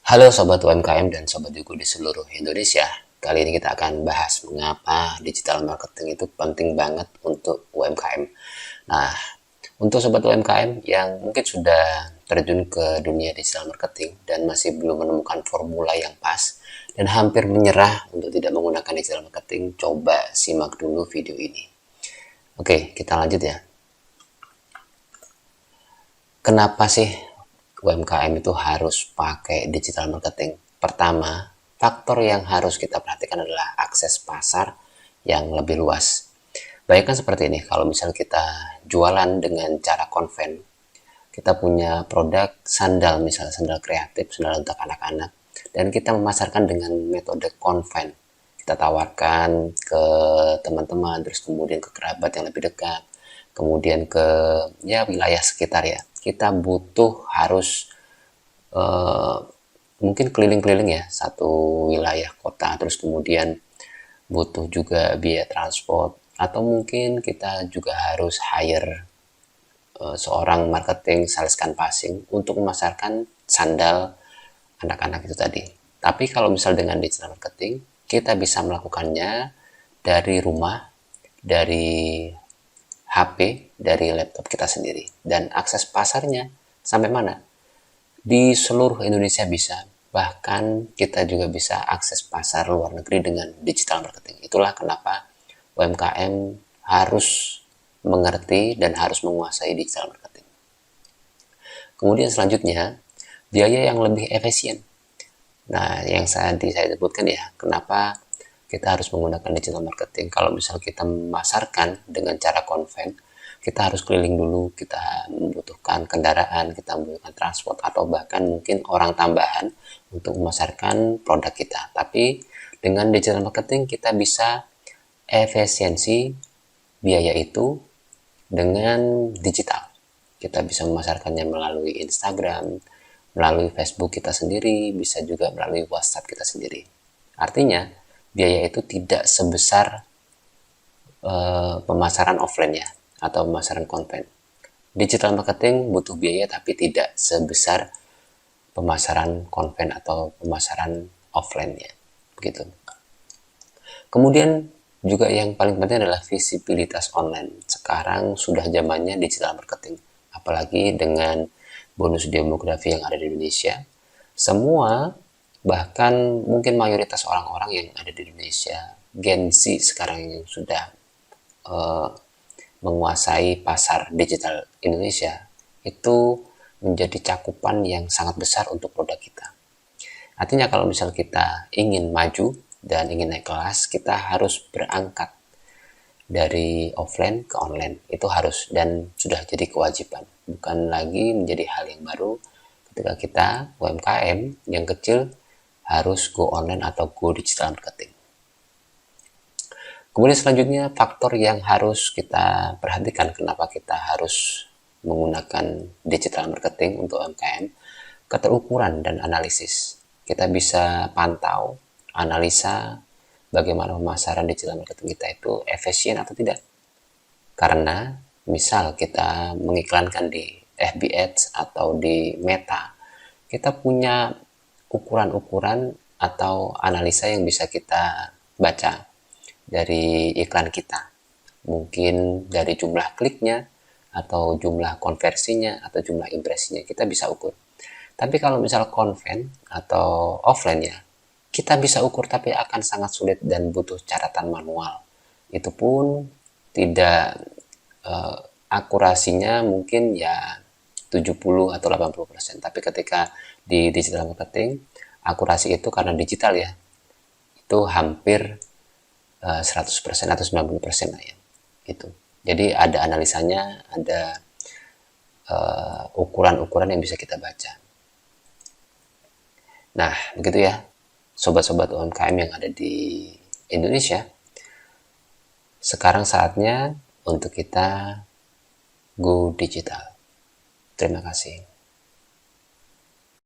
Halo Sobat UMKM dan Sobat Yugo di seluruh Indonesia. Kali ini kita akan bahas mengapa digital marketing itu penting banget untuk UMKM. Nah, untuk Sobat UMKM yang mungkin sudah terjun ke dunia digital marketing dan masih belum menemukan formula yang pas dan hampir menyerah untuk tidak menggunakan digital marketing, coba simak dulu video ini. Oke, kita lanjut ya. Kenapa sih UMKM itu harus pakai digital marketing? Pertama, faktor yang harus kita perhatikan adalah akses pasar yang lebih luas. Bayangkan seperti ini, kalau misal kita jualan dengan cara konven, kita punya produk sandal, misalnya sandal kreatif, sandal untuk anak-anak, dan kita memasarkan dengan metode konven. Kita tawarkan ke teman-teman, terus kemudian ke kerabat yang lebih dekat, kemudian ke wilayah sekitar ya. Kita butuh harus mungkin keliling-keliling ya satu wilayah kota, terus kemudian butuh juga biaya transport, atau mungkin kita juga harus hire seorang marketing sales canvassing untuk memasarkan sandal anak-anak itu tadi. Tapi kalau misal dengan digital marketing, kita bisa melakukannya dari rumah, dari HP, dari laptop kita sendiri. Dan akses pasarnya sampai mana? Di seluruh Indonesia bisa. Bahkan kita juga bisa akses pasar luar negeri dengan digital marketing. Itulah kenapa UMKM harus mengerti dan harus menguasai digital marketing. Kemudian selanjutnya, biaya yang lebih efisien. Nah, yang tadi saya sebutkan ya, kenapa kita harus menggunakan digital marketing. Kalau misal kita memasarkan dengan cara konven, kita harus keliling dulu, kita membutuhkan kendaraan, kita membutuhkan transport, atau bahkan mungkin orang tambahan untuk memasarkan produk kita. Tapi dengan digital marketing kita bisa efisiensi biaya itu dengan digital. Kita bisa memasarkannya melalui Instagram, melalui Facebook kita sendiri, bisa juga melalui WhatsApp kita sendiri. Artinya, biaya itu tidak sebesar pemasaran offline ya, atau pemasaran konven. Digital marketing butuh biaya tapi tidak sebesar pemasaran konven atau pemasaran offline ya. Begitu. Kemudian juga yang paling penting adalah visibilitas online. Sekarang sudah zamannya digital marketing. Apalagi dengan bonus demografi yang ada di Indonesia, semua bahkan mungkin mayoritas orang-orang yang ada di Indonesia, Gen Z sekarang yang sudah menguasai pasar digital Indonesia, itu menjadi cakupan yang sangat besar untuk produk kita. Artinya kalau misal kita ingin maju dan ingin naik kelas, kita harus berangkat dari offline ke online. Itu harus dan sudah jadi kewajiban. Bukan lagi menjadi hal yang baru ketika kita UMKM yang kecil harus go online atau go digital marketing. Kemudian selanjutnya faktor yang harus kita perhatikan kenapa kita harus menggunakan digital marketing untuk UMKM, keterukuran dan analisis. Kita bisa pantau, analisa bagaimana pemasaran digital marketing kita itu efisien atau tidak. Karena misal kita mengiklankan di FB Ads atau di Meta, kita punya ukuran-ukuran atau analisa yang bisa kita baca dari iklan kita. Mungkin dari jumlah kliknya, atau jumlah konversinya, atau jumlah impresinya, kita bisa ukur. Tapi kalau misal konven atau offline ya, kita bisa ukur tapi akan sangat sulit dan butuh catatan manual. Itu pun tidak akurasinya mungkin ya 70 atau 80%. Tapi ketika di digital marketing, akurasi itu karena digital ya, itu hampir 100% atau 90% lah ya. Itu. Jadi ada analisanya, ada ukuran-ukuran yang bisa kita baca. Nah, begitu ya, sobat-sobat UMKM yang ada di Indonesia. Sekarang saatnya untuk kita go digital. Terima kasih.